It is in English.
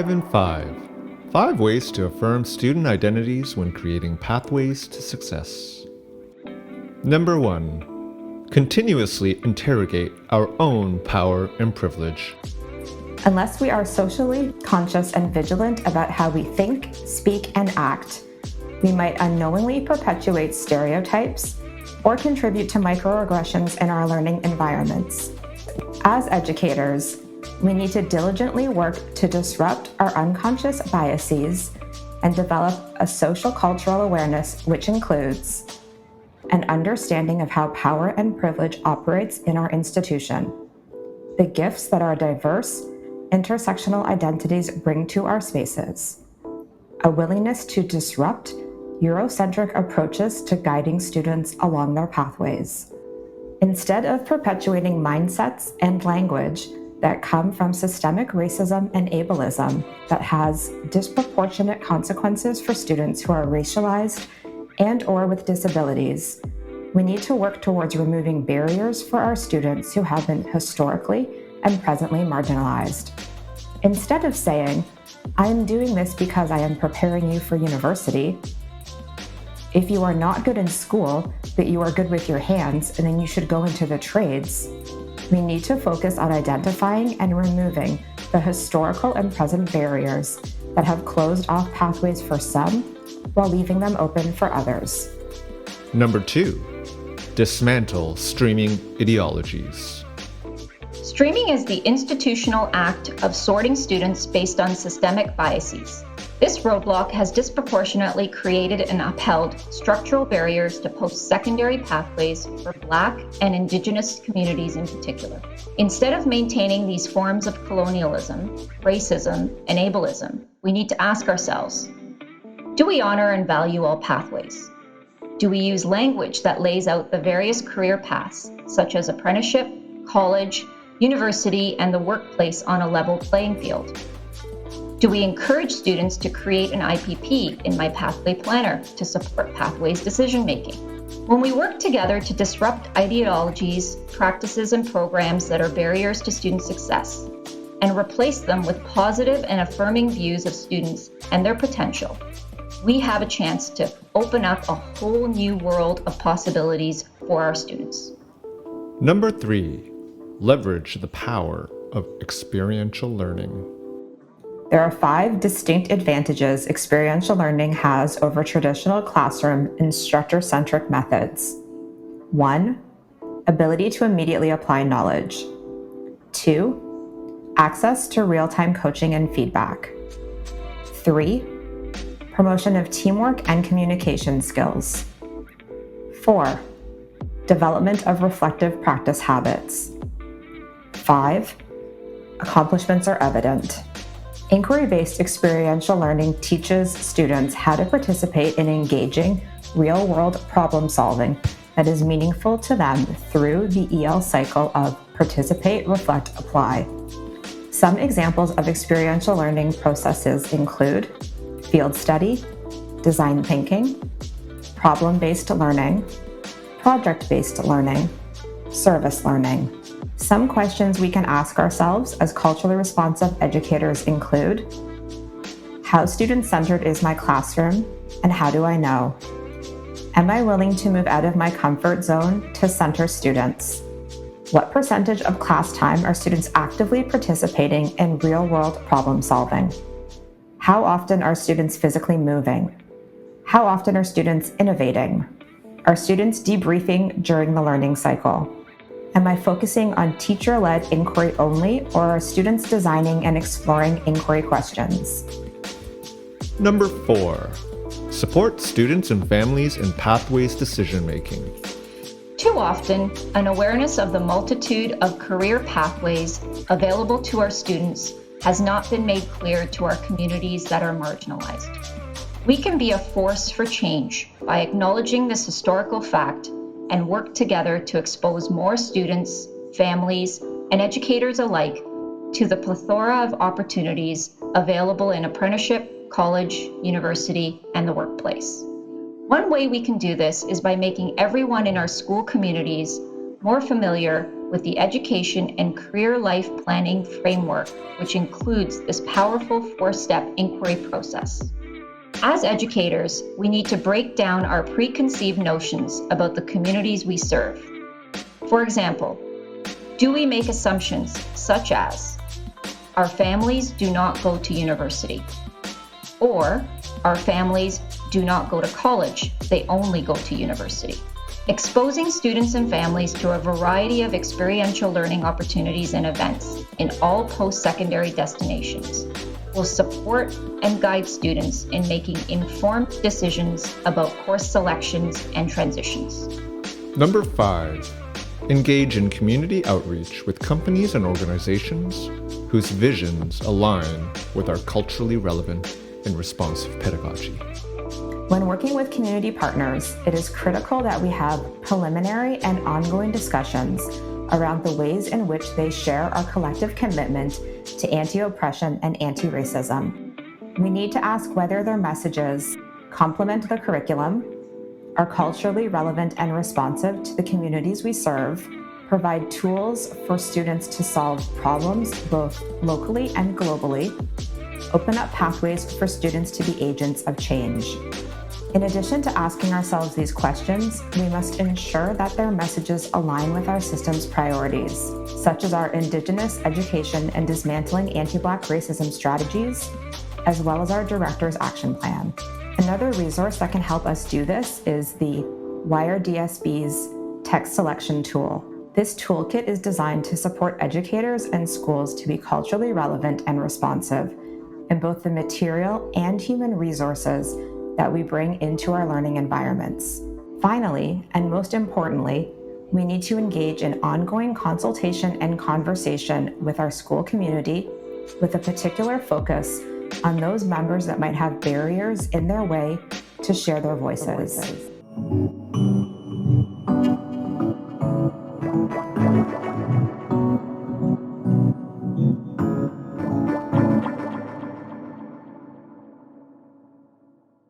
5 and 5. 5 ways to affirm student identities when creating pathways to success. Number 1. Continuously interrogate our own power and privilege. Unless we are socially conscious and vigilant about how we think, speak, and act, we might unknowingly perpetuate stereotypes or contribute to microaggressions in our learning environments. As educators, we need to diligently work to disrupt our unconscious biases and develop a social cultural awareness which includes an understanding of how power and privilege operates in our institution, the gifts that our diverse, intersectional identities bring to our spaces, a willingness to disrupt Eurocentric approaches to guiding students along their pathways. Instead of perpetuating mindsets and language that come from systemic racism and ableism that has disproportionate consequences for students who are racialized and/or with disabilities, we need to work towards removing barriers for our students who have been historically and presently marginalized. Instead of saying, "I am doing this because I am preparing you for university," if you are not good in school, but you are good with your hands, and then you should go into the trades, we need to focus on identifying and removing the historical and present barriers that have closed off pathways for some while leaving them open for others. Number 2. Dismantle streaming ideologies. Streaming is the institutional act of sorting students based on systemic biases. This roadblock has disproportionately created and upheld structural barriers to post-secondary pathways for Black and Indigenous communities in particular. Instead of maintaining these forms of colonialism, racism, and ableism, we need to ask ourselves, do we honor and value all pathways? Do we use language that lays out the various career paths, such as apprenticeship, college, university, and the workplace on a level playing field? Do we encourage students to create an IPP in My Pathway Planner to support pathways decision-making? When we work together to disrupt ideologies, practices, and programs that are barriers to student success, and replace them with positive and affirming views of students and their potential, we have a chance to open up a whole new world of possibilities for our students. Number 3. Leverage the power of experiential learning. There are 5 distinct advantages experiential learning has over traditional classroom instructor-centric methods. 1. Ability to immediately apply knowledge. 2. Access to real-time coaching and feedback. 3. Promotion of teamwork and communication skills. 4. Development of reflective practice habits. 5. Accomplishments are evident. Inquiry-based experiential learning teaches students how to participate in engaging, real-world problem-solving that is meaningful to them through the EL cycle of participate, reflect, apply. Some examples of experiential learning processes include field study, design thinking, problem-based learning, project-based learning, service learning. Some questions we can ask ourselves as culturally responsive educators include, how student-centered is my classroom, and how do I know? Am I willing to move out of my comfort zone to center students? What percentage of class time are students actively participating in real-world problem solving? How often are students physically moving? How often are students innovating? Are students debriefing during the learning cycle? Am I focusing on teacher-led inquiry only, or are students designing and exploring inquiry questions? Number 4. Support students and families in pathways decision-making. Too often, an awareness of the multitude of career pathways available to our students has not been made clear to our communities that are marginalized. We can be a force for change by acknowledging this historical fact and work together to expose more students, families, and educators alike to the plethora of opportunities available in apprenticeship, college, university, and the workplace. One way we can do this is by making everyone in our school communities more familiar with the education and career life planning framework, which includes this powerful 4-step inquiry process. As educators, we need to break down our preconceived notions about the communities we serve. For example, do we make assumptions such as, our families do not go to university, or our families do not go to college, they only go to university? Exposing students and families to a variety of experiential learning opportunities and events in all post-secondary destinations will support and guide students in making informed decisions about course selections and transitions. Number 5, engage in community outreach with companies and organizations whose visions align with our culturally relevant and responsive pedagogy. When working with community partners, it is critical that we have preliminary and ongoing discussions around the ways in which they share our collective commitment to anti-oppression and anti-racism. We need to ask whether their messages complement the curriculum, are culturally relevant and responsive to the communities we serve, provide tools for students to solve problems both locally and globally, open up pathways for students to be agents of change. In addition to asking ourselves these questions, we must ensure that their messages align with our system's priorities, such as our Indigenous education and dismantling anti-Black racism strategies, as well as our Director's Action Plan. Another resource that can help us do this is the WIRE-DSB's text selection tool. This toolkit is designed to support educators and schools to be culturally relevant and responsive in both the material and human resources that we bring into our learning environments. Finally, and most importantly, we need to engage in ongoing consultation and conversation with our school community with a particular focus on those members that might have barriers in their way to share their voices.